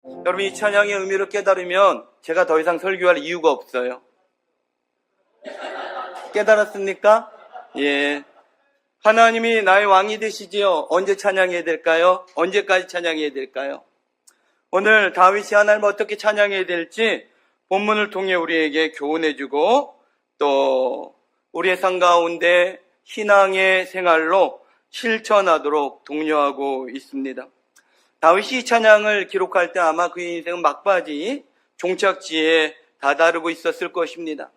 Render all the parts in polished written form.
여러분, 이 찬양의 의미를 깨달으면 제가 더 이상 설교할 이유가 없어요. 깨달았습니까? 예. 하나님이 나의 왕이 되시지요. 언제 찬양해야 될까요? 언제까지 찬양해야 될까요? 오늘 다윗이 하나님을 어떻게 찬양해야 될지 본문을 통해 우리에게 교훈해주고 또 우리의 삶 가운데 신앙의 생활로 실천하도록 독려하고 있습니다. 다윗이 이 찬양을 기록할 때 아마 그의 인생은 막바지 종착지에 다다르고 있었을 것입니다.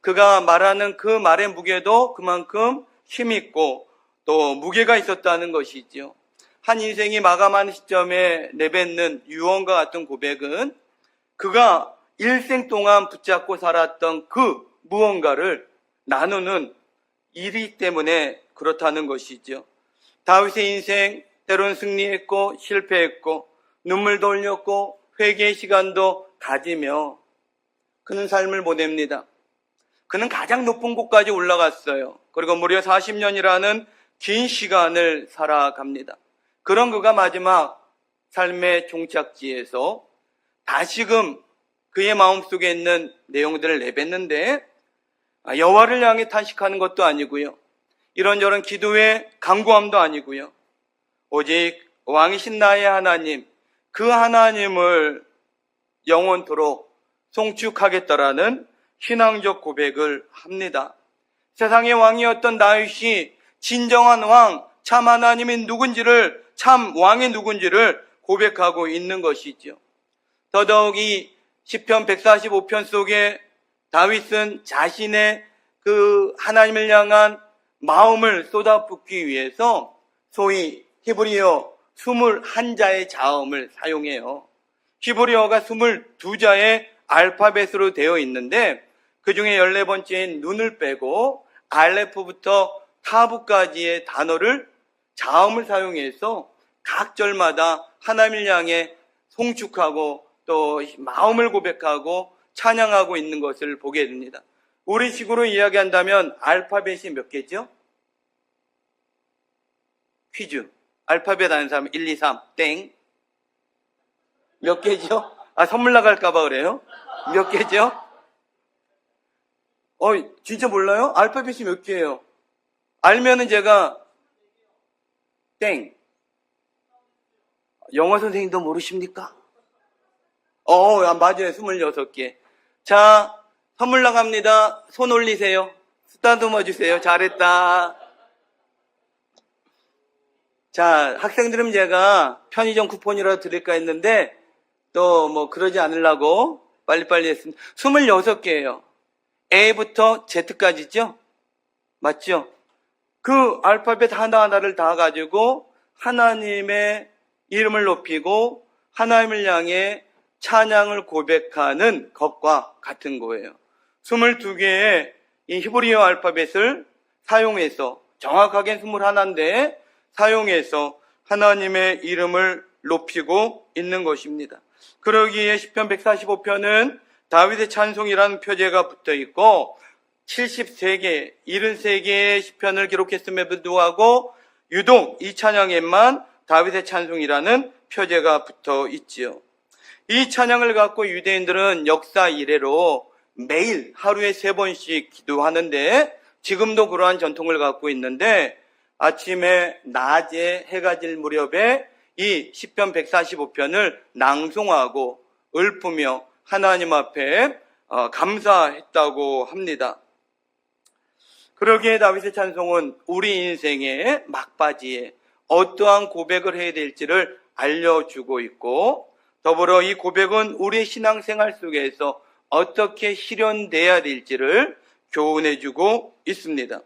그가 말하는 그 말의 무게도 그만큼 힘있고 또 무게가 있었다는 것이지요. 한 인생이 마감하는 시점에 내뱉는 유언과 같은 고백은 그가 일생 동안 붙잡고 살았던 그 무언가를 나누는 일이기 때문에 그렇다는 것이죠. 다윗의 인생 때로는 승리했고 실패했고 눈물도 흘렸고 회개의 시간도 가지며 그는 삶을 보냅니다. 그는 가장 높은 곳까지 올라갔어요. 그리고 무려 40년이라는 긴 시간을 살아갑니다. 그런 그가 마지막 삶의 종착지에서 다시금 그의 마음속에 있는 내용들을 내뱉는데 여호와를 향해 탄식하는 것도 아니고요. 이런저런 기도의 간구함도 아니고요. 오직 왕이신 나의 하나님, 그 하나님을 영원토록 송축하겠다라는 신앙적 고백을 합니다. 세상의 왕이었던 다윗이 진정한 왕, 참 하나님이 누군지를, 참 왕이 누군지를 고백하고 있는 것이죠. 더더욱이 시편 145편 속에 다윗은 자신의 그 하나님을 향한 마음을 쏟아붓기 위해서 소위 히브리어 21자의 자음을 사용해요. 히브리어가 22자의 알파벳으로 되어 있는데 그 중에 14번째인 눈을 빼고 알레프부터 타부까지의 단어를 자음을 사용해서 각 절마다 하나님을 향해 송축하고 또 마음을 고백하고 찬양하고 있는 것을 보게 됩니다. 우리식으로 이야기한다면 알파벳이 몇 개죠? 퀴즈. 알파벳 아는 사람 1, 2, 3, 땡. 몇 개죠? 선물 나갈까봐 그래요? 몇 개죠? 진짜 몰라요? 알파벳이 몇 개예요? 알면은 제가 땡. 영어 선생님도 모르십니까? 맞아요. 26개. 자, 선물 나갑니다. 손 올리세요. 쓰다듬어 주세요. 잘했다. 자, 학생들은 제가 편의점 쿠폰이라도 드릴까 했는데 또 그러지 않으려고 빨리빨리 했습니다. 26개예요. A부터 Z까지죠? 맞죠? 그 알파벳 하나하나를 다 가지고 하나님의 이름을 높이고 하나님을 향해 찬양을 고백하는 것과 같은 거예요. 22개의 이 히브리어 알파벳을 사용해서 정확하게는 21인데 사용해서 하나님의 이름을 높이고 있는 것입니다. 그러기에 시편 145편은 다윗의 찬송이라는 표제가 붙어 있고 73개, 73개의 시편을 기록했음에도 불구하고 유독 이 찬양에만 다윗의 찬송이라는 표제가 붙어 있지요. 이 찬양을 갖고 유대인들은 역사 이래로 매일 하루에 3번씩 기도하는데 지금도 그러한 전통을 갖고 있는데 아침에 낮에 해가 질 무렵에 이 시편 145편을 낭송하고 읊으며 하나님 앞에 감사했다고 합니다. 그러기에 다윗의 찬송은 우리 인생의 막바지에 어떠한 고백을 해야 될지를 알려주고 있고 더불어 이 고백은 우리의 신앙생활 속에서 어떻게 실현돼야 될지를 교훈해주고 있습니다.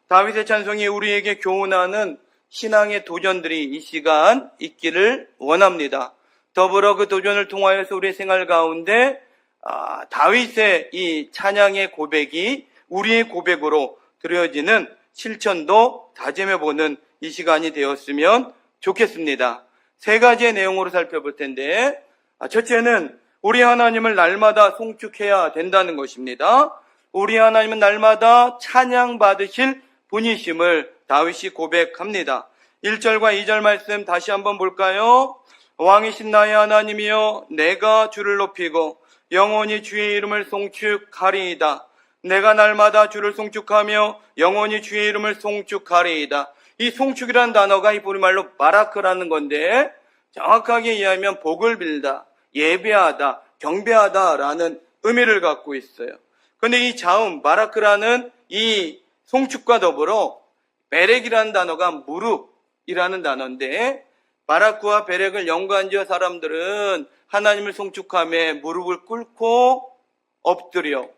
다윗의 찬송이 우리에게 교훈하는 신앙의 도전들이 이 시간 있기를 원합니다. 더불어 그 도전을 통하여서 우리의 생활 가운데 다윗의 이 찬양의 고백이 우리의 고백으로 드려지는 실천도 다짐해보는 이 시간이 되었으면 좋겠습니다. 3가지의 내용으로 살펴볼 텐데 첫째는 우리 하나님을 날마다 송축해야 된다는 것입니다. 우리 하나님은 날마다 찬양받으실 분이심을 다윗이 고백합니다. 1절과 2절 말씀 다시 한번 볼까요? 왕이신 나의 하나님이여 내가 주를 높이고 영원히 주의 이름을 송축하리이다. 내가 날마다 주를 송축하며 영원히 주의 이름을 송축하리이다. 이 송축이라는 단어가 히브리말로 바라크라는 건데 정확하게 이해하면 복을 빌다, 예배하다, 경배하다라는 의미를 갖고 있어요. 그런데 이 자음 바라크라는 이 송축과 더불어 베렉이라는 단어가 무릎이라는 단어인데 바라크와 베렉을 연관지어 사람들은 하나님을 송축하며 무릎을 꿇고 엎드려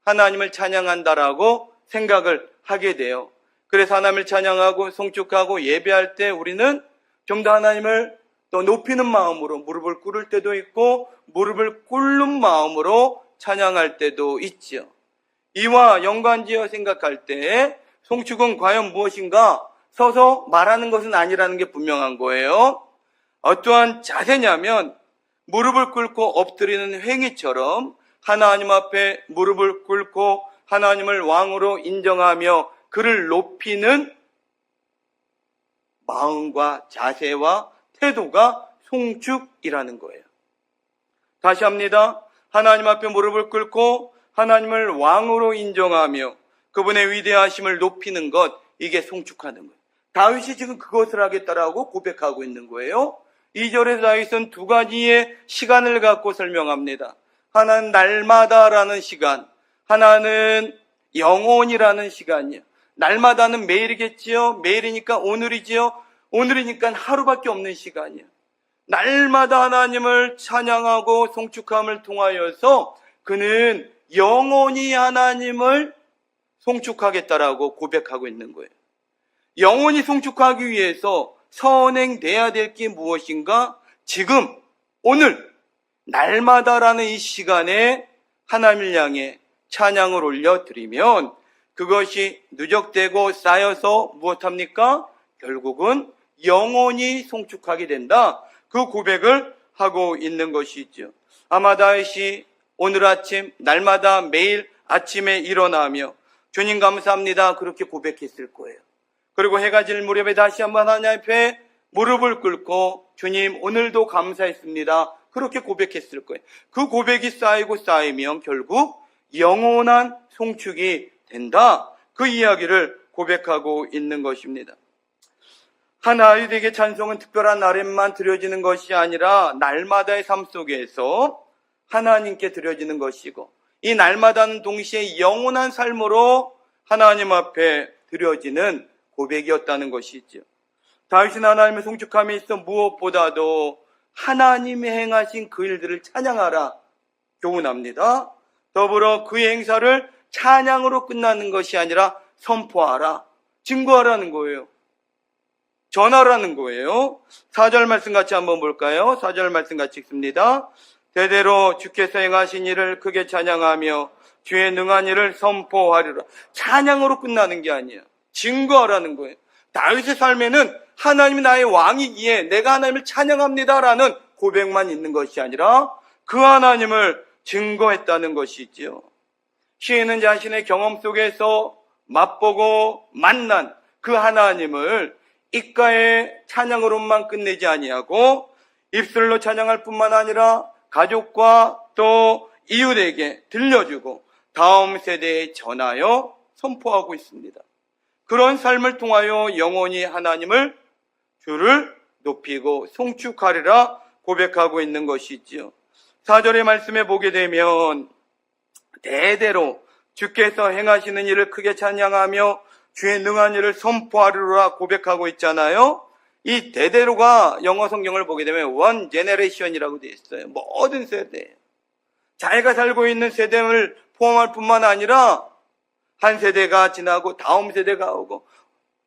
하나님을 찬양한다라고 생각을 하게 돼요. 그래서 하나님을 찬양하고 송축하고 예배할 때 우리는 좀 더 하나님을 또 높이는 마음으로 무릎을 꿇을 때도 있고 무릎을 꿇는 마음으로 찬양할 때도 있죠. 이와 연관지어 생각할 때 송축은 과연 무엇인가? 서서 말하는 것은 아니라는 게 분명한 거예요. 어떠한 자세냐면 무릎을 꿇고 엎드리는 행위처럼 하나님 앞에 무릎을 꿇고 하나님을 왕으로 인정하며 그를 높이는 마음과 자세와 태도가 송축이라는 거예요. 다시 합니다. 하나님 앞에 무릎을 꿇고 하나님을 왕으로 인정하며 그분의 위대하심을 높이는 것, 이게 송축하는 거예요. 다윗이 지금 그것을 하겠다라고 고백하고 있는 거예요. 2절에서 다윗은 두 가지의 시간을 갖고 설명합니다. 하나는 날마다라는 시간, 하나는 영혼이라는 시간이요. 날마다는 매일이겠지요. 매일이니까 오늘이지요. 오늘이니까 하루밖에 없는 시간이요. 날마다 하나님을 찬양하고 송축함을 통하여서 그는 영원히 하나님을 송축하겠다라고 고백하고 있는 거예요. 영원히 송축하기 위해서 선행돼야 될 게 무엇인가? 지금, 오늘, 날마다라는 이 시간에 하나님을 향해 찬양을 올려드리면 그것이 누적되고 쌓여서 무엇합니까? 결국은 영원히 송축하게 된다. 그 고백을 하고 있는 것이죠. 아마 다윗이 오늘 아침, 날마다 매일 아침에 일어나며 주님 감사합니다. 그렇게 고백했을 거예요. 그리고 해가 질 무렵에 다시 한번 하나님 앞에 무릎을 꿇고 주님 오늘도 감사했습니다. 그렇게 고백했을 거예요. 그 고백이 쌓이고 쌓이면 결국 영원한 송축이 된다. 그 이야기를 고백하고 있는 것입니다. 하나님에게 찬송은 특별한 날에만 드려지는 것이 아니라 날마다의 삶 속에서 하나님께 드려지는 것이고 이 날마다는 동시에 영원한 삶으로 하나님 앞에 드려지는 고백이었다는 것이죠. 다윗은 하나님의 송축함에 있어 무엇보다도 하나님이 행하신 그 일들을 찬양하라 교훈합니다. 더불어 그의 행사를 찬양으로 끝나는 것이 아니라 선포하라, 증거하라는 거예요. 전하라는 거예요. 4절 말씀 같이 한번 볼까요? 4절 말씀 같이 읽습니다. 대대로 주께서 행하신 일을 크게 찬양하며 주의 능한 일을 선포하리라. 찬양으로 끝나는 게 아니에요. 증거하라는 거예요. 다윗의 삶에는 하나님이 나의 왕이기에 내가 하나님을 찬양합니다라는 고백만 있는 것이 아니라 그 하나님을 증거했다는 것이지요. 시인은 자신의 경험 속에서 맛보고 만난 그 하나님을 입가의 찬양으로만 끝내지 아니하고 입술로 찬양할 뿐만 아니라 가족과 또 이웃에게 들려주고 다음 세대에 전하여 선포하고 있습니다. 그런 삶을 통하여 영원히 하나님을 주를 높이고 송축하리라 고백하고 있는 것이지요. 4절의 말씀에 보게 되면 대대로 주께서 행하시는 일을 크게 찬양하며 주의 능한 일을 선포하리라 고백하고 있잖아요. 이 대대로가 영어 성경을 보게 되면 one generation이라고 되어 있어요. 모든 세대, 자기가 살고 있는 세대를 포함할 뿐만 아니라 한 세대가 지나고 다음 세대가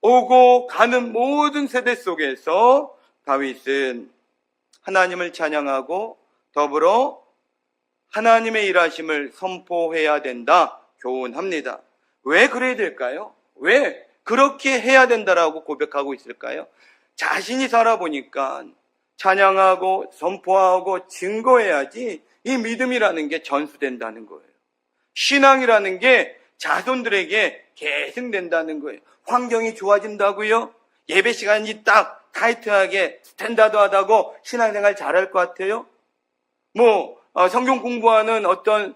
오고 가는 모든 세대 속에서 다윗은 하나님을 찬양하고 더불어 하나님의 일하심을 선포해야 된다 교훈합니다. 왜 그래야 될까요? 왜 그렇게 해야 된다라고 고백하고 있을까요? 자신이 살아보니까 찬양하고 선포하고 증거해야지 이 믿음이라는 게 전수된다는 거예요. 신앙이라는 게 자손들에게 계승된다는 거예요. 환경이 좋아진다고요? 예배 시간이 딱 타이트하게 스탠다드하다고 신앙생활 잘할 것 같아요? 성경 공부하는 어떤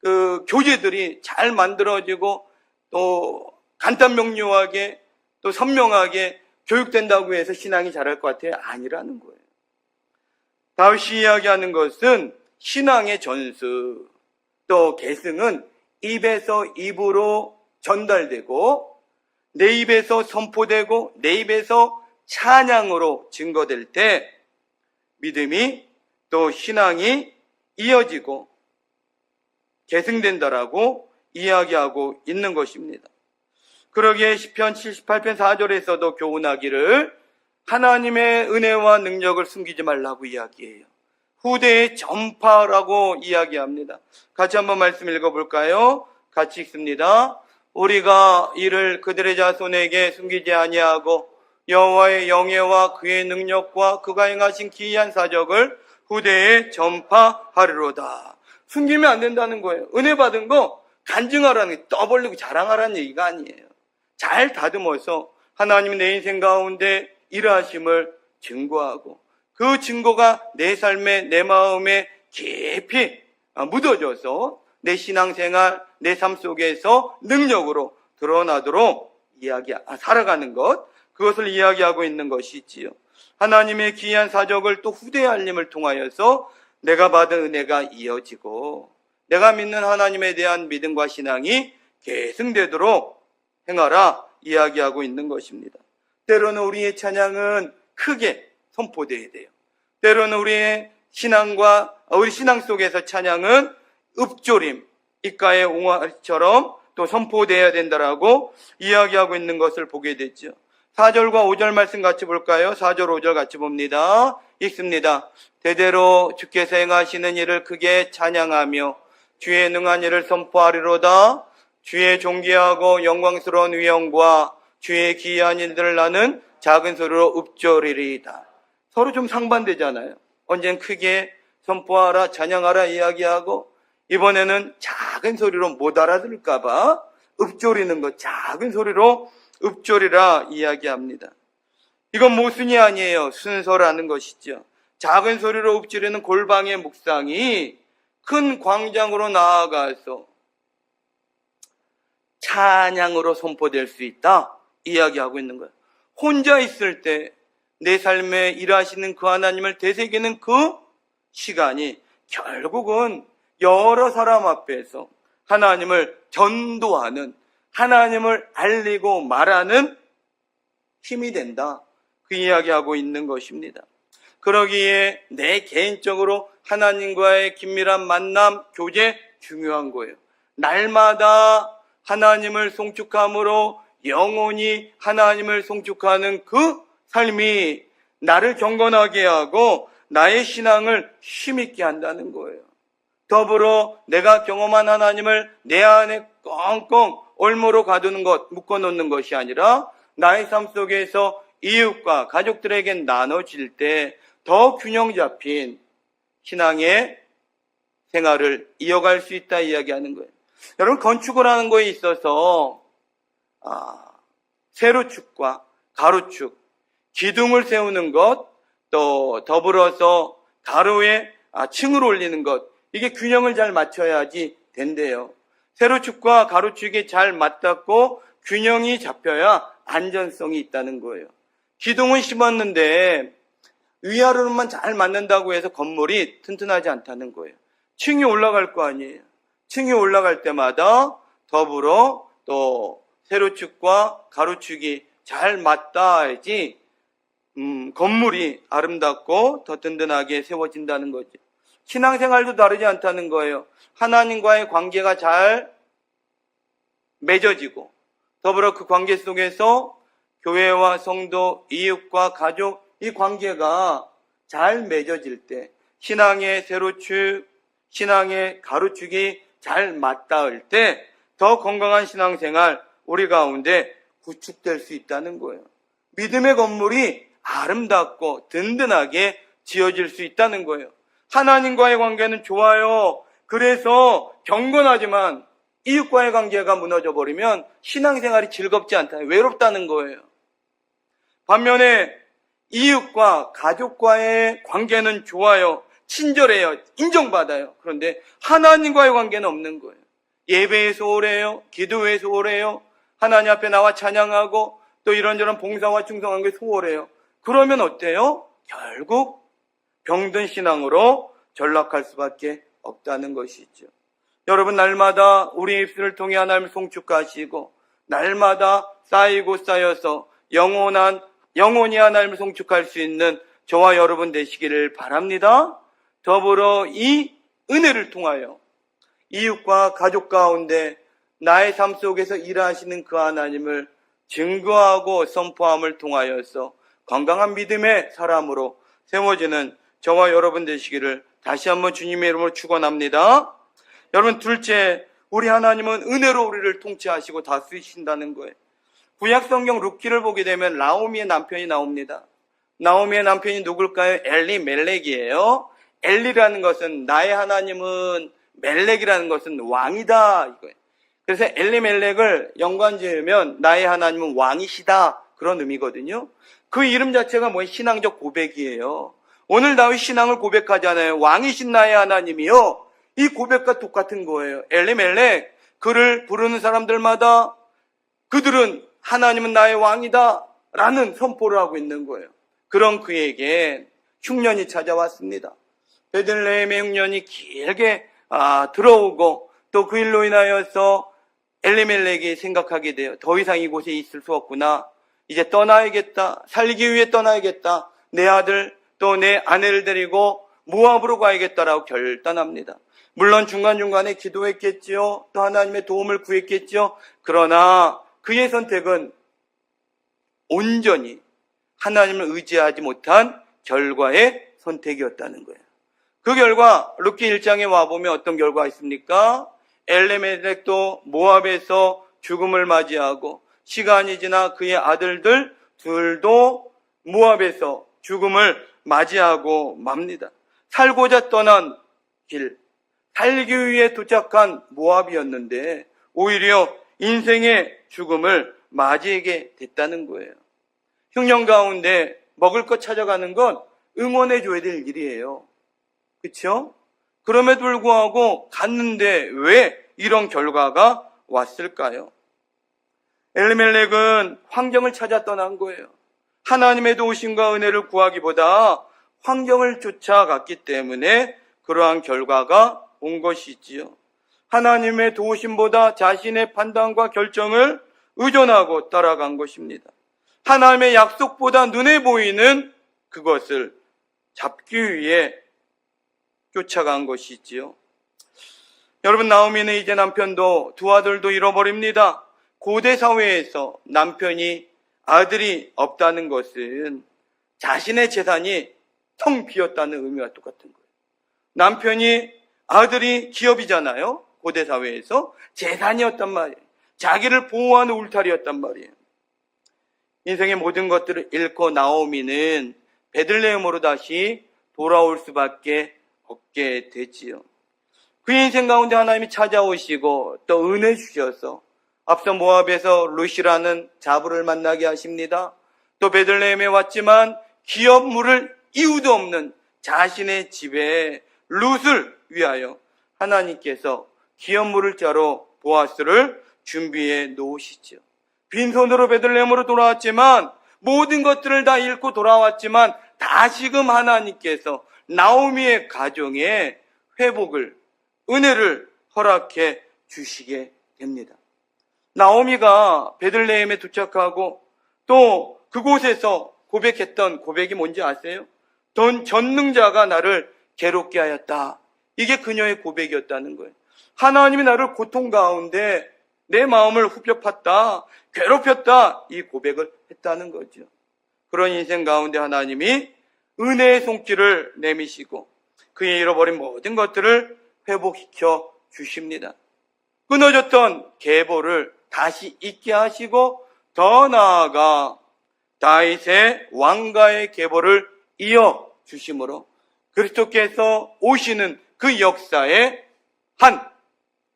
그 교재들이 잘 만들어지고 또 간단 명료하게 또 선명하게 교육된다고 해서 신앙이 잘할 것 같아요? 아니라는 거예요. 다윗이 이야기하는 것은 신앙의 전수, 또 계승은 입에서 입으로 전달되고 내 입에서 선포되고 내 입에서 찬양으로 증거될 때 믿음이 또 신앙이 이어지고 계승된다라고 이야기하고 있는 것입니다. 그러기에 시편 78편 4절에서도 교훈하기를 하나님의 은혜와 능력을 숨기지 말라고 이야기해요. 후대의 전파라고 이야기합니다. 같이 한번 말씀 읽어볼까요? 같이 읽습니다. 우리가 이를 그들의 자손에게 숨기지 아니하고 여호와의 영예와 그의 능력과 그가 행하신 기이한 사적을 후대에 전파하리로다. 숨기면 안 된다는 거예요. 은혜 받은 거 간증하라는 게 떠벌리고 자랑하라는 얘기가 아니에요. 잘 다듬어서 하나님이 내 인생 가운데 일하심을 증거하고 그 증거가 내 삶에 내 마음에 깊이 묻어져서 내 신앙생활, 내 삶 속에서 능력으로 드러나도록 살아가는 것, 그것을 이야기하고 있는 것이지요. 하나님의 기이한 사적을 또 후대에 알림을 통하여서 내가 받은 은혜가 이어지고 내가 믿는 하나님에 대한 믿음과 신앙이 계승되도록 행하라 이야기하고 있는 것입니다. 때로는 우리의 찬양은 크게 선포되어야 돼요. 때로는 우리의 우리 신앙 속에서 찬양은 읊조림, 입가의 옹알이처럼 또 선포되어야 된다라고 이야기하고 있는 것을 보게 됐죠. 4절과 5절 말씀 같이 볼까요? 4절, 5절 같이 봅니다. 읽습니다. 대대로 주께서 행하시는 일을 크게 찬양하며 주의 능한 일을 선포하리로다. 주의 존귀하고 영광스러운 위엄과 주의 기이한 일들을 나는 작은 소리로 읊조리리이다. 서로 좀 상반되잖아요. 언젠 크게 선포하라, 찬양하라 이야기하고 이번에는 작은 소리로 못 알아들을까봐 읊조리는 것, 작은 소리로 읊조리라 이야기합니다. 이건 모순이 아니에요. 순서라는 것이죠. 작은 소리로 읊조리는 골방의 묵상이 큰 광장으로 나아가서 찬양으로 선포될 수 있다 이야기하고 있는 거예요. 혼자 있을 때 내 삶에 일하시는 그 하나님을 되새기는 그 시간이 결국은 여러 사람 앞에서 하나님을 전도하는, 하나님을 알리고 말하는 힘이 된다. 그 이야기하고 있는 것입니다. 그러기에 내 개인적으로 하나님과의 긴밀한 만남, 교제 중요한 거예요. 날마다 하나님을 송축함으로 영원히 하나님을 송축하는 그 삶이 나를 경건하게 하고 나의 신앙을 힘있게 한다는 거예요. 더불어 내가 경험한 하나님을 내 안에 꽁꽁 올무로 가두는 것, 묶어놓는 것이 아니라 나의 삶 속에서 이웃과 가족들에게 나눠질 때 더 균형 잡힌 신앙의 생활을 이어갈 수 있다 이야기하는 거예요. 여러분, 건축을 하는 거에 있어서 세로축과 가로축, 기둥을 세우는 것, 또 더불어서 가로에 층을 올리는 것, 이게 균형을 잘 맞춰야지 된대요. 세로축과 가로축이 잘 맞닿고 균형이 잡혀야 안전성이 있다는 거예요. 기둥은 심었는데 위아래로만 잘 맞는다고 해서 건물이 튼튼하지 않다는 거예요. 층이 올라갈 거 아니에요. 층이 올라갈 때마다 더불어 또 세로축과 가로축이 잘 맞닿아야지 건물이 아름답고 더 든든하게 세워진다는 거죠. 신앙생활도 다르지 않다는 거예요. 하나님과의 관계가 잘 맺어지고 더불어 그 관계 속에서 교회와 성도, 이웃과 가족, 이 관계가 잘 맺어질 때 신앙의 세로축, 신앙의 가로축이 잘 맞닿을 때 더 건강한 신앙생활 우리 가운데 구축될 수 있다는 거예요. 믿음의 건물이 아름답고 든든하게 지어질 수 있다는 거예요. 하나님과의 관계는 좋아요. 그래서 경건하지만 이웃과의 관계가 무너져 버리면 신앙생활이 즐겁지 않다, 외롭다는 거예요. 반면에 이웃과 가족과의 관계는 좋아요. 친절해요. 인정받아요. 그런데 하나님과의 관계는 없는 거예요. 예배에 소홀해요. 기도에 소홀해요. 하나님 앞에 나와 찬양하고 또 이런저런 봉사와 충성한 게 소홀해요. 그러면 어때요? 결국 병든 신앙으로 전락할 수밖에 없다는 것이죠. 여러분, 날마다 우리 입술을 통해 하나님을 송축하시고 날마다 쌓이고 쌓여서 영원히 하나님을 송축할 수 있는 저와 여러분 되시기를 바랍니다. 더불어 이 은혜를 통하여 이웃과 가족 가운데 나의 삶 속에서 일하시는 그 하나님을 증거하고 선포함을 통하여서 건강한 믿음의 사람으로 세워지는 저와 여러분 되시기를 다시 한번 주님의 이름으로 축원합니다. 여러분, 둘째, 우리 하나님은 은혜로 우리를 통치하시고 다스리신다는 거예요. 구약성경 룻기를 보게 되면 나오미의 남편이 나옵니다. 나오미의 남편이 누굴까요? 엘리멜렉이에요. 엘리라는 것은 나의 하나님은, 멜렉이라는 것은 왕이다 이거예요. 그래서 엘리멜렉을 연관지으면 나의 하나님은 왕이시다, 그런 의미거든요. 그 이름 자체가 뭐예요? 신앙적 고백이에요. 오늘 다윗 신앙을 고백하잖아요. 왕이신 나의 하나님이요. 이 고백과 똑같은 거예요. 엘리멜렉, 그를 부르는 사람들마다 그들은 하나님은 나의 왕이다 라는 선포를 하고 있는 거예요. 그런 그에게 흉년이 찾아왔습니다. 베들레헴의 흉년이 길게 들어오고 또 그 일로 인하여서 엘리멜렉이 생각하게 돼요. 더 이상 이곳에 있을 수 없구나. 이제 떠나야겠다. 살기 위해 떠나야겠다. 내 아들 또 내 아내를 데리고 모압으로 가야겠다라고 결단합니다. 물론 중간중간에 기도했겠지요. 또 하나님의 도움을 구했겠지요. 그러나 그의 선택은 온전히 하나님을 의지하지 못한 결과의 선택이었다는 거예요. 그 결과 룻기 1장에 와보면 어떤 결과가 있습니까? 엘리멜렉도 모압에서 죽음을 맞이하고 시간이 지나 그의 아들들 둘도 모압에서 죽음을 맞이하고 맙니다. 살고자 떠난 길, 살기 위해 도착한 모압이었는데 오히려 인생의 죽음을 맞이하게 됐다는 거예요. 흉년 가운데 먹을 것 찾아가는 건 응원해 줘야 될 일이에요. 그렇죠? 그럼에도 불구하고 갔는데 왜 이런 결과가 왔을까요? 엘리멜렉은 환경을 찾아 떠난 거예요. 하나님의 도우심과 은혜를 구하기보다 환경을 쫓아갔기 때문에 그러한 결과가 온 것이지요. 하나님의 도우심보다 자신의 판단과 결정을 의존하고 따라간 것입니다. 하나님의 약속보다 눈에 보이는 그것을 잡기 위해 쫓아간 것이지요. 여러분, 나오미는 이제 남편도 두 아들도 잃어버립니다. 고대 사회에서 남편이 아들이 없다는 것은 자신의 재산이 텅 비었다는 의미와 똑같은 거예요. 남편이 아들이 기업이잖아요. 고대 사회에서 재산이었단 말이에요. 자기를 보호하는 울타리였단 말이에요. 인생의 모든 것들을 잃고 나오미는 베들레헴으로 다시 돌아올 수밖에 없게 되지요. 그 인생 가운데 하나님이 찾아오시고 또 은혜 주셔서 앞서 모압에서 룻이라는 자부를 만나게 하십니다. 또 베들레헴에 왔지만 기업 물을 이유도 없는 자신의 집에 룻을 위하여 하나님께서 기업 물을 자로 보아스를 준비해 놓으시죠. 빈손으로 베들레헴으로 돌아왔지만 모든 것들을 다 잃고 돌아왔지만 다시금 하나님께서 나오미의 가정에 회복을, 은혜를 허락해 주시게 됩니다. 나오미가 베들레헴에 도착하고 또 그곳에서 고백했던 고백이 뭔지 아세요? 전능자가 나를 괴롭게 하였다. 이게 그녀의 고백이었다는 거예요. 하나님이 나를 고통 가운데 내 마음을 후벼 팠다, 괴롭혔다, 이 고백을 했다는 거죠. 그런 인생 가운데 하나님이 은혜의 손길을 내미시고 그의 잃어버린 모든 것들을 회복시켜 주십니다. 끊어졌던 계보를 다시 있게 하시고 더 나아가 다윗의 왕가의 계보를 이어 주심으로 그리스도께서 오시는 그 역사의 한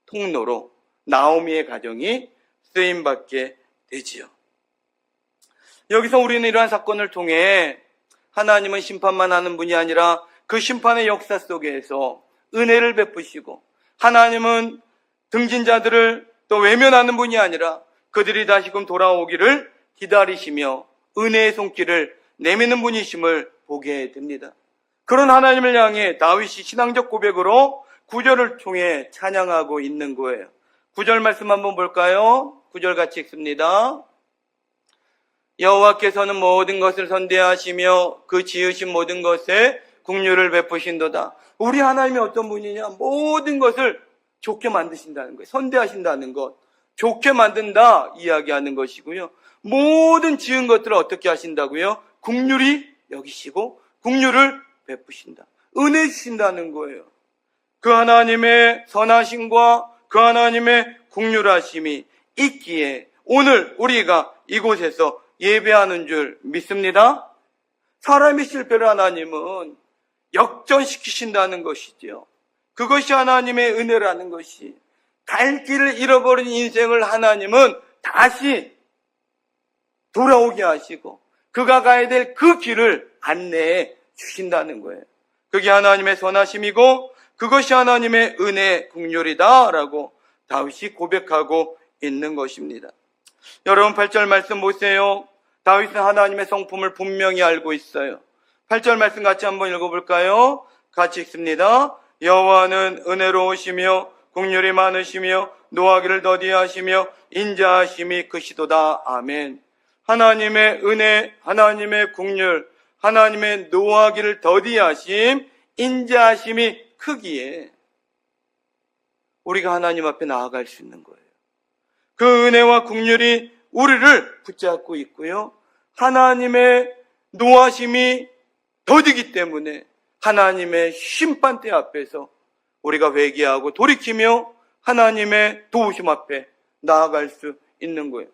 통로로 나오미의 가정이 쓰임받게 되지요. 여기서 우리는 이러한 사건을 통해 하나님은 심판만 하는 분이 아니라 그 심판의 역사 속에서 은혜를 베푸시고, 하나님은 등진 자들을 또 외면하는 분이 아니라 그들이 다시금 돌아오기를 기다리시며 은혜의 손길을 내미는 분이심을 보게 됩니다. 그런 하나님을 향해 다윗이 신앙적 고백으로 9절을 통해 찬양하고 있는 거예요. 9절 말씀 한번 볼까요? 9절 같이 읽습니다. 여호와께서는 모든 것을 선대하시며 그 지으신 모든 것에 긍휼을 베푸신도다. 우리 하나님이 어떤 분이냐? 모든 것을 좋게 만드신다는 거예요. 선대하신다는 것, 좋게 만든다 이야기하는 것이고요. 모든 지은 것들을 어떻게 하신다고요? 긍휼히 여기시고 긍휼을 베푸신다. 은혜 주신다는 거예요. 그 하나님의 선하심과 그 하나님의 긍휼하심이 있기에 오늘 우리가 이곳에서 예배하는 줄 믿습니다. 사람의 실패를 하나님은 역전시키신다는 것이죠. 그것이 하나님의 은혜라는 것이, 갈 길을 잃어버린 인생을 하나님은 다시 돌아오게 하시고 그가 가야 될 그 길을 안내해 주신다는 거예요. 그게 하나님의 선하심이고 그것이 하나님의 은혜 긍휼이다라고 다윗이 고백하고 있는 것입니다. 여러분 8절 말씀 보세요. 다윗은 하나님의 성품을 분명히 알고 있어요. 8절 말씀 같이 한번 읽어볼까요? 같이 읽습니다. 여호와는 은혜로우시며 긍휼이 많으시며 노하기를 더디하시며 인자하심이 크시도다. 아멘. 하나님의 은혜, 하나님의 긍휼, 하나님의 노하기를 더디하심, 인자하심이 크기에 우리가 하나님 앞에 나아갈 수 있는 거예요. 그 은혜와 긍휼이 우리를 붙잡고 있고요. 하나님의 노하심이 더디기 때문에 하나님의 심판대 앞에서 우리가 회개하고 돌이키며 하나님의 도우심 앞에 나아갈 수 있는 거예요.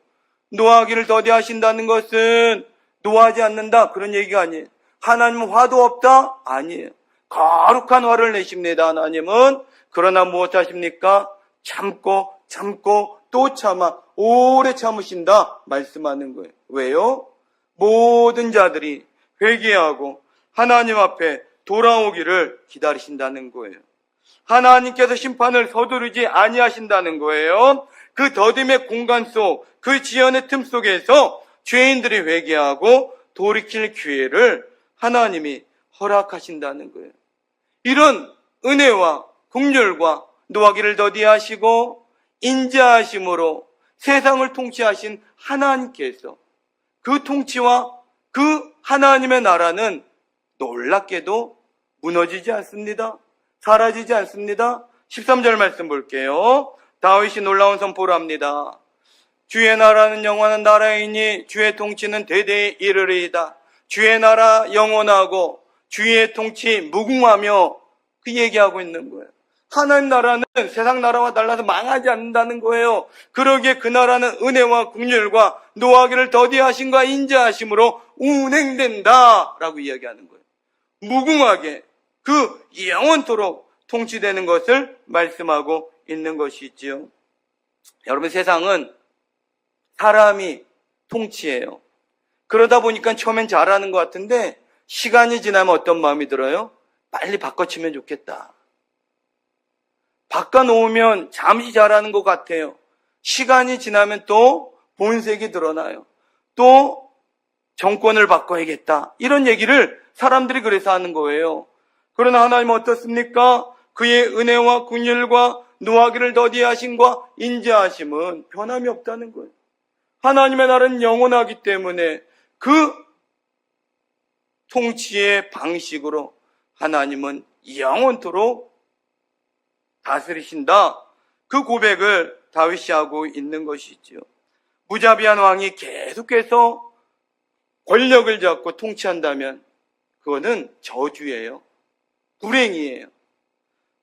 노하기를 더디하신다는 것은 노하지 않는다 그런 얘기가 아니에요. 하나님은 화도 없다? 아니에요. 거룩한 화를 내십니다. 하나님은. 그러나 무엇 하십니까? 참고 또 참아 오래 참으신다 말씀하는 거예요. 왜요? 모든 자들이 회개하고 하나님 앞에 돌아오기를 기다리신다는 거예요. 하나님께서 심판을 서두르지 아니하신다는 거예요. 그 더딤의 공간 속, 그 지연의 틈 속에서 죄인들이 회개하고 돌이킬 기회를 하나님이 허락하신다는 거예요. 이런 은혜와 긍휼과 노하기를 더디하시고 인자하심으로 세상을 통치하신 하나님께서 그 통치와 그 하나님의 나라는 놀랍게도 무너지지 않습니다. 사라지지 않습니다. 13절 말씀 볼게요. 다윗이 놀라운 선포를 합니다. 주의 나라는 영원한 나라이니 주의 통치는 대대에 이르리이다. 주의 나라 영원하고 주의 통치 무궁하며 그 얘기하고 있는 거예요. 하나님 나라는 세상 나라와 달라서 망하지 않는다는 거예요. 그러기에 그 나라는 은혜와 긍휼과 노하기를 더디하심과 인자하심으로 운행된다라고 이야기하는 거예요. 무궁하게 그 영원토록 통치되는 것을 말씀하고 있는 것이지요. 여러분, 세상은 사람이 통치해요. 그러다 보니까 처음엔 잘하는 것 같은데 시간이 지나면 어떤 마음이 들어요? 빨리 바꿔치면 좋겠다. 바꿔놓으면 잠시 잘하는 것 같아요. 시간이 지나면 또 본색이 드러나요. 또 정권을 바꿔야겠다. 이런 얘기를 사람들이 그래서 하는 거예요. 그러나 하나님은 어떻습니까? 그의 은혜와 긍휼과 노하기를 더디하심과 인자하심은 변함이 없다는 거예요. 하나님의 나라는 영원하기 때문에 그 통치의 방식으로 하나님은 영원토록 다스리신다. 그 고백을 다윗이 하고 있는 것이죠. 무자비한 왕이 계속해서 권력을 잡고 통치한다면 그거는 저주예요. 불행이에요.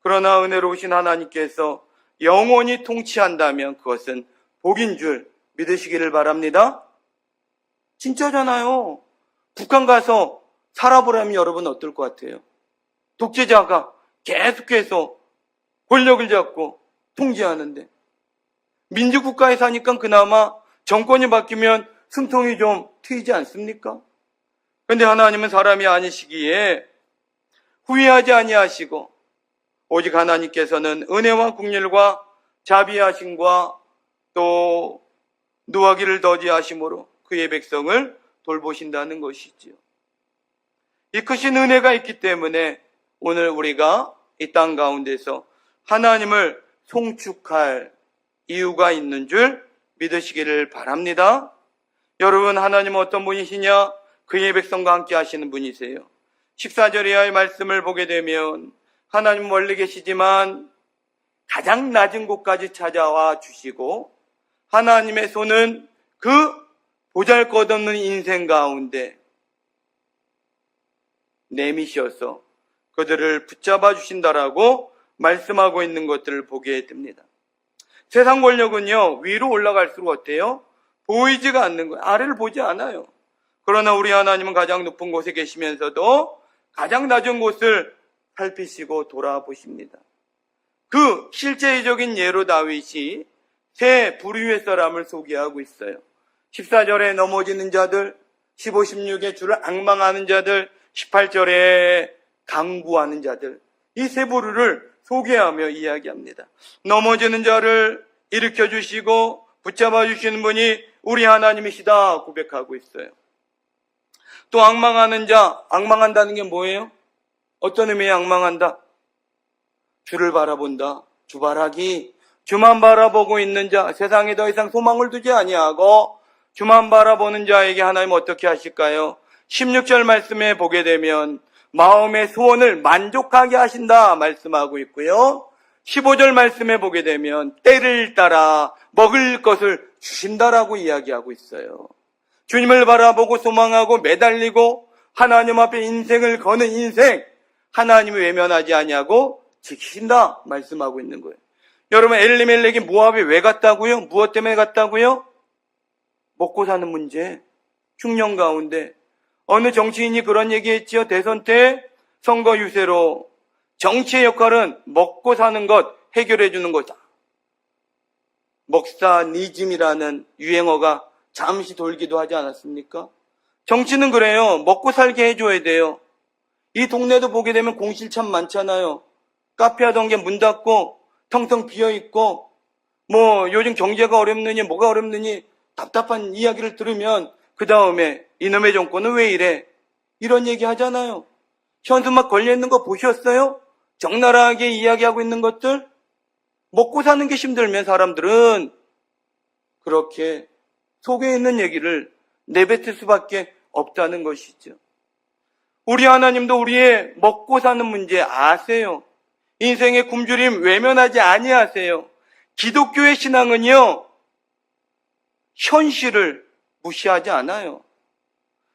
그러나 은혜로우신 하나님께서 영원히 통치한다면 그것은 복인 줄 믿으시기를 바랍니다. 진짜잖아요. 북한 가서 살아보라면 여러분 어떨 것 같아요? 독재자가 계속해서 권력을 잡고 통제하는데 민주국가에 사니까 그나마 정권이 바뀌면 숨통이 좀 트이지 않습니까? 그런데 하나님은 사람이 아니시기에 후회하지 아니하시고 오직 하나님께서는 은혜와 긍휼과 자비하심과 또 노하기를 더디하심으로 그의 백성을 돌보신다는 것이지요. 이 크신 은혜가 있기 때문에 오늘 우리가 이 땅 가운데서 하나님을 송축할 이유가 있는 줄 믿으시기를 바랍니다. 여러분, 하나님은 어떤 분이시냐? 그의 백성과 함께 하시는 분이세요. 14절 이하의 말씀을 보게 되면 하나님은 멀리 계시지만 가장 낮은 곳까지 찾아와 주시고 하나님의 손은 그 보잘것없는 인생 가운데 내미셔서 그들을 붙잡아 주신다라고 말씀하고 있는 것들을 보게 됩니다. 세상 권력은요, 위로 올라갈수록 어때요? 보이지가 않는 거예요. 아래를 보지 않아요. 그러나 우리 하나님은 가장 높은 곳에 계시면서도 가장 낮은 곳을 살피시고 돌아보십니다. 그 실제적인 예로 다윗이 세 부류의 사람을 소개하고 있어요. 14절에 넘어지는 자들, 15, 16에 주를 앙망하는 자들, 18절에 강구하는 자들, 이 세 부류를 소개하며 이야기합니다. 넘어지는 자를 일으켜 주시고 붙잡아 주시는 분이 우리 하나님이시다 고백하고 있어요. 또 앙망하는 자, 앙망한다는 게 뭐예요? 어떤 의미의 앙망한다? 주를 바라본다. 주바라기, 주만 바라보고 있는 자, 세상에 더 이상 소망을 두지 아니하고 주만 바라보는 자에게 하나님 어떻게 하실까요? 16절 말씀에 보게 되면 마음의 소원을 만족하게 하신다 말씀하고 있고요. 15절 말씀에 보게 되면 때를 따라 먹을 것을 주신다라고 이야기하고 있어요. 주님을 바라보고 소망하고 매달리고 하나님 앞에 인생을 거는 인생, 하나님이 외면하지 아니하고 지키신다 말씀하고 있는 거예요. 여러분, 엘리멜렉이 모압에 왜 갔다고요? 무엇 때문에 갔다고요? 먹고 사는 문제, 흉년 가운데 어느 정치인이 그런 얘기했지요. 대선 때 선거 유세로 정치의 역할은 먹고 사는 것 해결해 주는 거다. 먹사니즘이라는 유행어가 잠시 돌기도 하지 않았습니까? 정치는 그래요. 먹고 살게 해줘야 돼요. 이 동네도 보게 되면 공실 참 많잖아요. 카페 하던 게 문 닫고 텅텅 비어있고 뭐 요즘 경제가 어렵느니 뭐가 어렵느니 답답한 이야기를 들으면 그 다음에 이놈의 정권은 왜 이래? 이런 얘기 하잖아요. 현수막 걸려있는 거 보셨어요? 적나라하게 이야기하고 있는 것들? 먹고 사는 게 힘들면 사람들은 그렇게 속에 있는 얘기를 내뱉을 수밖에 없다는 것이죠. 우리 하나님도 우리의 먹고 사는 문제 아세요. 인생의 굶주림 외면하지 아니하세요. 기독교의 신앙은요, 현실을 무시하지 않아요.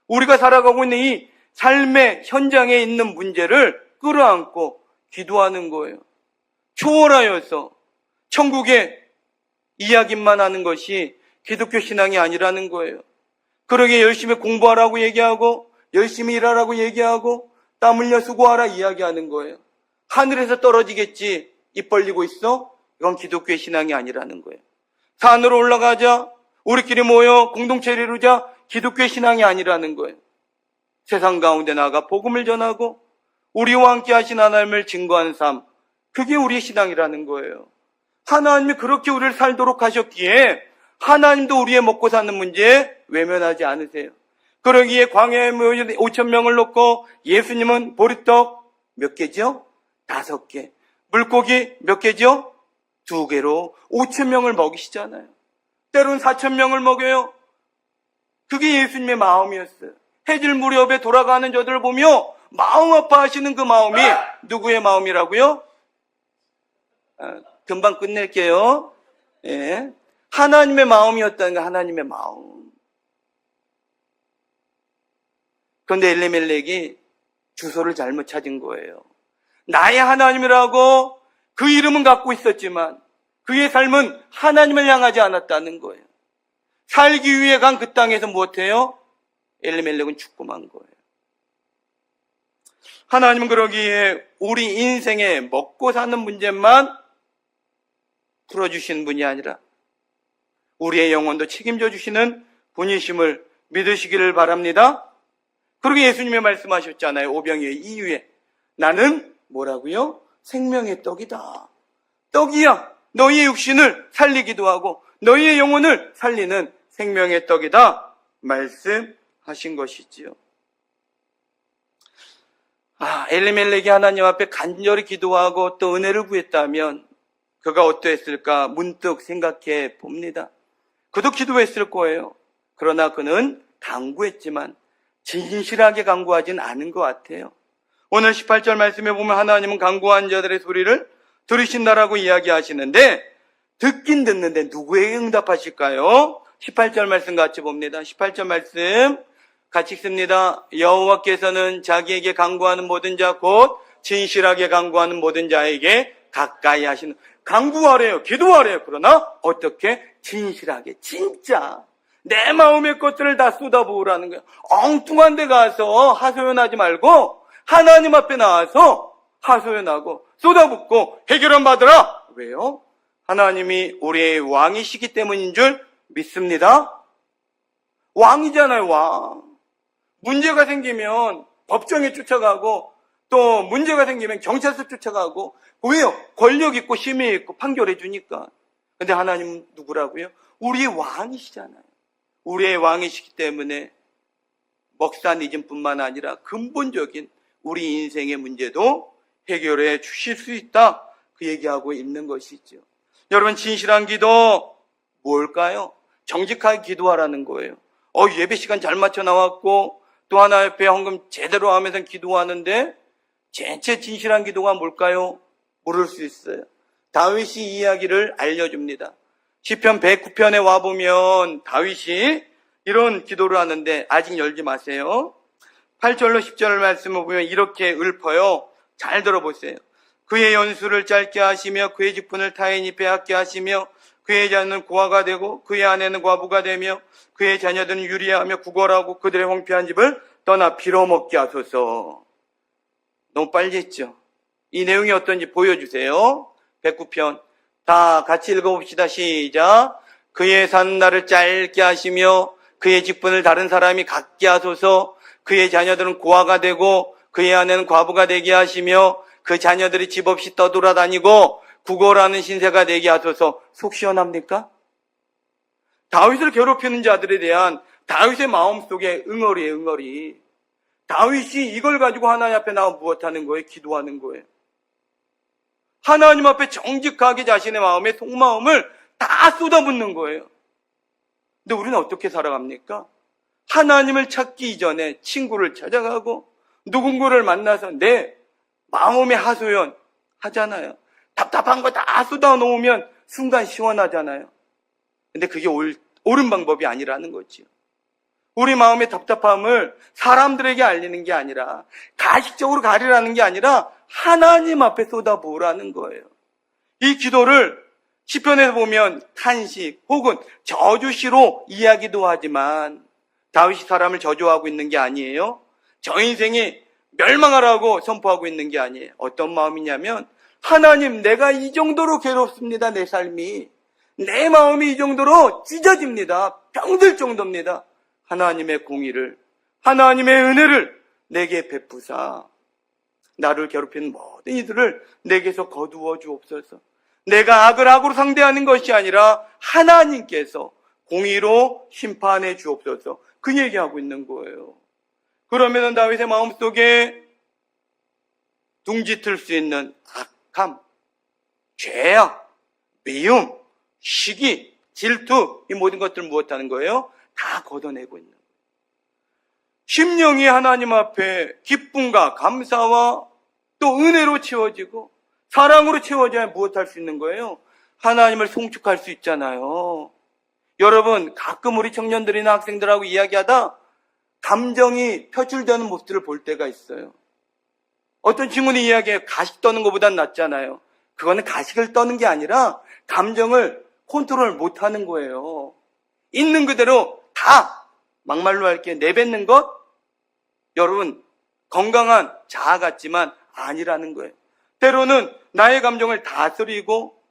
우리가 살아가고 있는 이 삶의 현장에 있는 문제를 끌어안고 기도하는 거예요. 초월하여서 천국의 이야기만 하는 것이 기독교 신앙이 아니라는 거예요. 그러게 열심히 공부하라고 얘기하고 열심히 일하라고 얘기하고 땀 흘려 수고하라 이야기하는 거예요. 하늘에서 떨어지겠지 입 벌리고 있어? 이건 기독교의 신앙이 아니라는 거예요. 산으로 올라가자, 우리끼리 모여 공동체를 이루자, 기독교의 신앙이 아니라는 거예요. 세상 가운데 나가 복음을 전하고 우리와 함께 하신 하나님을 증거하는 삶, 그게 우리의 신앙이라는 거예요. 하나님이 그렇게 우리를 살도록 하셨기에 하나님도 우리의 먹고 사는 문제에 외면하지 않으세요. 그러기에 광야에 모여 5,000명을 놓고 예수님은 보리떡 몇 개죠? 5개. 물고기 몇 개죠? 2개로 5,000명을 먹이시잖아요. 때로는 4,000명을 먹여요. 그게 예수님의 마음이었어요. 해질 무렵에 돌아가는 저들을 보며 마음 아파하시는 그 마음이 누구의 마음이라고요? 금방 끝낼게요. 예. 하나님의 마음이었다는 거, 하나님의 마음. 그런데 엘리멜렉이 주소를 잘못 찾은 거예요. 나의 하나님이라고 그 이름은 갖고 있었지만 그의 삶은 하나님을 향하지 않았다는 거예요. 살기 위해 간 그 땅에서 무엇해요? 엘리멜렉은 죽고만 거예요. 하나님은 그러기에 우리 인생에 먹고 사는 문제만 풀어주시는 분이 아니라 우리의 영혼도 책임져 주시는 분이심을 믿으시기를 바랍니다. 그리고 예수님이 말씀하셨잖아요. 오병이의 이유에. 나는 뭐라고요? 생명의 떡이다. 떡이야. 너희의 육신을 살리기도 하고 너희의 영혼을 살리는 생명의 떡이다. 말씀하신 것이지요. 엘리멜렉이 하나님 앞에 간절히 기도하고 또 은혜를 구했다면 그가 어떠했을까 문득 생각해 봅니다. 그도 기도했을 거예요. 그러나 그는 간구했지만 진실하게 간구하진 않은 것 같아요. 오늘 18절 말씀에 보면 하나님은 간구한 자들의 소리를 들으신다라고 이야기하시는데 듣긴 듣는데 누구에게 응답하실까요? 18절 말씀 같이 봅니다. 18절 말씀 같이 읽습니다. 여호와께서는 자기에게 간구하는 모든 자 곧 진실하게 간구하는 모든 자에게 가까이 하시는, 간구하래요. 기도하래요. 그러나 어떻게? 진실하게, 진짜 내 마음의 것들을 다 쏟아부으라는 거예요. 엉뚱한 데 가서 하소연하지 말고 하나님 앞에 나와서 하소연하고 쏟아붓고 해결은 받으라. 왜요? 하나님이 우리의 왕이시기 때문인 줄 믿습니다. 왕이잖아요, 왕. 문제가 생기면 법정에 쫓아가고 또 문제가 생기면 경찰서 쫓아가고, 왜요? 권력 있고 힘이 있고 판결해 주니까. 근데 하나님은 누구라고요? 우리의 왕이시잖아요. 우리의 왕이시기 때문에 먹사니즘뿐만 아니라 근본적인 우리 인생의 문제도 해결해 주실 수 있다. 그 얘기하고 있는 것이죠. 여러분, 진실한 기도 뭘까요? 정직하게 기도하라는 거예요. 예배 시간 잘 맞춰 나왔고 또 하나 옆에 헌금 제대로 하면서 기도하는데 진짜 진실한 기도가 뭘까요? 모를 수 있어요. 다윗이 이 이야기를 알려줍니다. 시편 109편에 와보면 다윗이 이런 기도를 하는데 아직 열지 마세요. 8절로 10절 말씀을 보면 이렇게 읊어요. 잘 들어보세요. 그의 연수를 짧게 하시며 그의 직분을 타인이 빼앗게 하시며 그의 자녀는 고아가 되고 그의 아내는 과부가 되며 그의 자녀들은 유리하며 구걸하고 그들의 황폐한 집을 떠나 빌어먹게 하소서. 너무 빨리 했죠. 이 내용이 어떤지 보여주세요. 109편 다 같이 읽어봅시다. 시작. 그의 사는 날을 짧게 하시며 그의 직분을 다른 사람이 갖게 하소서. 그의 자녀들은 고아가 되고 그의 아내는 과부가 되게 하시며 그 자녀들이 집 없이 떠돌아다니고 구걸하는 신세가 되게 하소서. 속 시원합니까? 다윗을 괴롭히는 자들에 대한 다윗의 마음속에 응어리예요, 응어리. 다윗이 이걸 가지고 하나님 앞에 나와 무엇하는 거예요? 기도하는 거예요. 하나님 앞에 정직하게 자신의 마음의 속마음을 다 쏟아붓는 거예요. 근데 우리는 어떻게 살아갑니까? 하나님을 찾기 이전에 친구를 찾아가고 누군가를 만나서 내 마음의 하소연 하잖아요. 답답한 거 다 쏟아놓으면 순간 시원하잖아요. 근데 그게 옳은 방법이 아니라는 거지요. 우리 마음의 답답함을 사람들에게 알리는 게 아니라, 가식적으로 가리라는 게 아니라 하나님 앞에 쏟아부으라는 거예요. 이 기도를 시편에서 보면 탄식 혹은 저주시로 이야기도 하지만 다윗이 사람을 저주하고 있는 게 아니에요. 저 인생이 멸망하라고 선포하고 있는 게 아니에요. 어떤 마음이냐면, 하나님, 내가 이 정도로 괴롭습니다. 내 삶이. 내 마음이 이 정도로 찢어집니다. 병들 정도입니다. 하나님의 공의를, 하나님의 은혜를 내게 베푸사 나를 괴롭히는 모든 이들을 내게서 거두어 주옵소서. 내가 악을 악으로 상대하는 것이 아니라 하나님께서 공의로 심판해 주옵소서. 그 얘기하고 있는 거예요. 그러면 다윗의 마음속에 둥지틀 수 있는 악함, 죄악, 미움, 시기, 질투, 이 모든 것들을 무엇하는 거예요? 다 걷어내고 있는 거예요. 심령이 하나님 앞에 기쁨과 감사와 또 은혜로 채워지고 사랑으로 채워져야 무엇할 수 있는 거예요? 하나님을 송축할 수 있잖아요. 여러분, 가끔 우리 청년들이나 학생들하고 이야기하다 감정이 표출되는 모습들을 볼 때가 있어요. 어떤 친구는 이야기해요. 가식 떠는 것보단 낫잖아요. 그거는 가식을 떠는 게 아니라 감정을 컨트롤 못하는 거예요. 있는 그대로 다 막말로 할게 내뱉는 것, 여러분 건강한 자아 같지만 아니라는 거예요. 때로는 나의 감정을 다스리고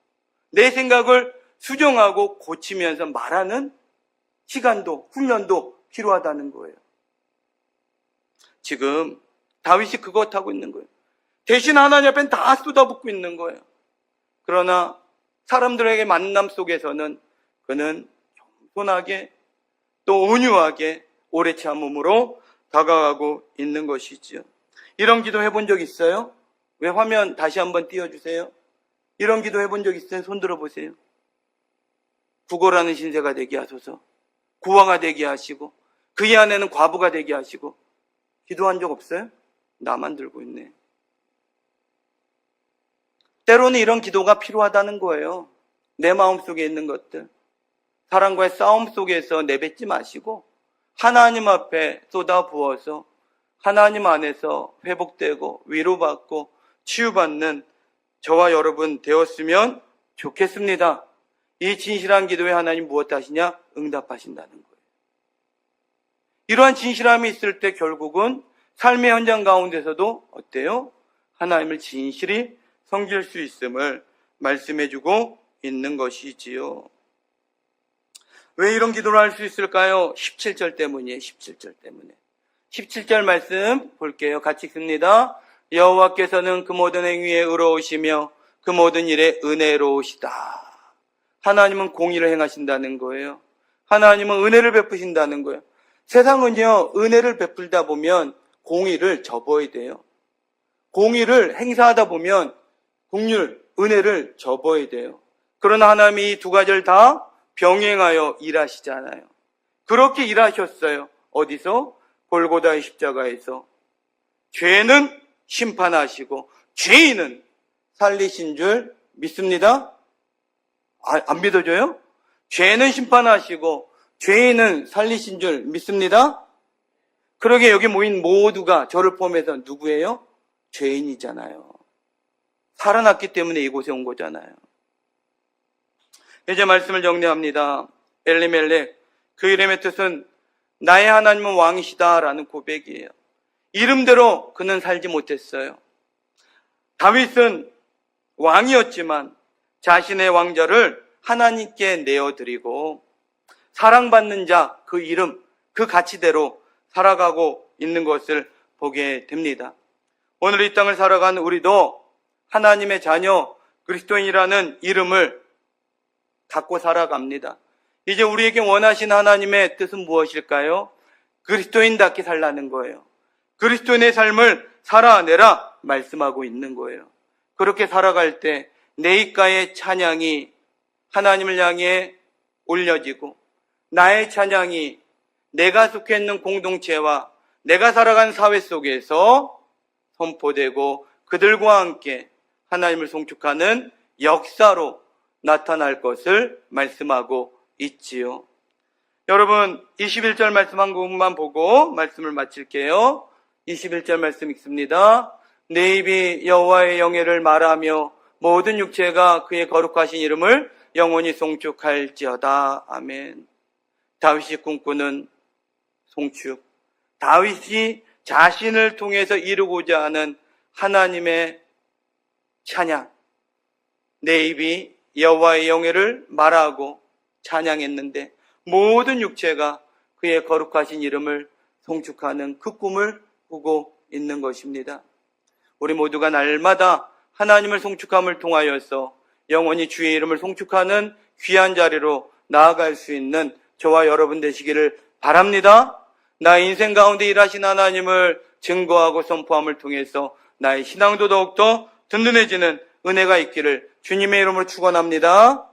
내 생각을 수정하고 고치면서 말하는 시간도 훈련도 필요하다는 거예요. 지금 다윗이 그것 하고 있는 거예요. 대신 하나님 앞엔 다 쏟아붓고 있는 거예요. 그러나 사람들에게 만남 속에서는 그는 겸손하게 또 온유하게 오래 참음으로 다가가고 있는 것이지요. 이런 기도 해본 적 있어요? 왜 화면 다시 한번 띄워주세요. 이런 기도 해본 적 있어요? 손 들어보세요. 구걸하는 신세가 되게 하소서. 구화가 되게 하시고 그의 아내는 과부가 되게 하시고. 기도한 적 없어요? 나만 들고 있네. 때로는 이런 기도가 필요하다는 거예요. 내 마음속에 있는 것들. 사랑과의 싸움 속에서 내뱉지 마시고 하나님 앞에 쏟아부어서 하나님 안에서 회복되고 위로받고 치유받는 저와 여러분 되었으면 좋겠습니다. 이 진실한 기도에 하나님 무엇 하시냐? 응답하신다는 거예요. 이러한 진실함이 있을 때 결국은 삶의 현장 가운데서도 어때요? 하나님을 진실히 섬길 수 있음을 말씀해주고 있는 것이지요. 왜 이런 기도를 할 수 있을까요? 17절 때문이에요. 17절 때문에. 17절 말씀 볼게요. 같이 읽습니다. 여호와께서는 그 모든 행위에 의로우시며 그 모든 일에 은혜로우시다. 하나님은 공의를 행하신다는 거예요. 하나님은 은혜를 베푸신다는 거예요. 세상은요, 은혜를 베풀다 보면 공의를 접어야 돼요. 공의를 행사하다 보면 긍휼, 은혜를 접어야 돼요. 그러나 하나님이 이 두 가지를 다 병행하여 일하시잖아요. 그렇게 일하셨어요. 어디서? 골고다의 십자가에서. 죄는 심판하시고 죄인은 살리신 줄 믿습니다. 안 믿어져요? 죄는 심판하시고 죄인은 살리신 줄 믿습니다. 그러게 여기 모인 모두가 저를 포함해서 누구예요? 죄인이잖아요. 살아났기 때문에 이곳에 온 거잖아요. 이제 말씀을 정리합니다. 엘리멜렉, 그 이름의 뜻은 나의 하나님은 왕이시다라는 고백이에요. 이름대로 그는 살지 못했어요. 다윗은 왕이었지만 자신의 왕좌를 하나님께 내어드리고 사랑받는 자, 그 이름, 그 가치대로 살아가고 있는 것을 보게 됩니다. 오늘 이 땅을 살아가는 우리도 하나님의 자녀, 그리스도인이라는 이름을 갖고 살아갑니다. 이제 우리에게 원하신 하나님의 뜻은 무엇일까요? 그리스도인답게 살라는 거예요. 그리스도인의 삶을 살아내라 말씀하고 있는 거예요. 그렇게 살아갈 때 내 입가의 찬양이 하나님을 향해 올려지고 나의 찬양이 내가 속해 있는 공동체와 내가 살아가는 사회 속에서 선포되고 그들과 함께 하나님을 송축하는 역사로 나타날 것을 말씀하고 있지요. 여러분 21절 말씀 한 부분만 보고 말씀을 마칠게요. 21절 말씀 읽습니다. 내 입이 여호와의 영예를 말하며 모든 육체가 그의 거룩하신 이름을 영원히 송축할지어다. 아멘. 다윗이 꿈꾸는 송축, 다윗이 자신을 통해서 이루고자 하는 하나님의 찬양. 내 입이 여호와의 영예를 말하고 찬양했는데 모든 육체가 그의 거룩하신 이름을 송축하는 그 꿈을 꾸고 있는 것입니다. 우리 모두가 날마다 하나님을 송축함을 통하여서 영원히 주의 이름을 송축하는 귀한 자리로 나아갈 수 있는 저와 여러분 되시기를 바랍니다. 나의 인생 가운데 일하신 하나님을 증거하고 선포함을 통해서 나의 신앙도 더욱더 든든해지는 은혜가 있기를 주님의 이름으로 축원합니다.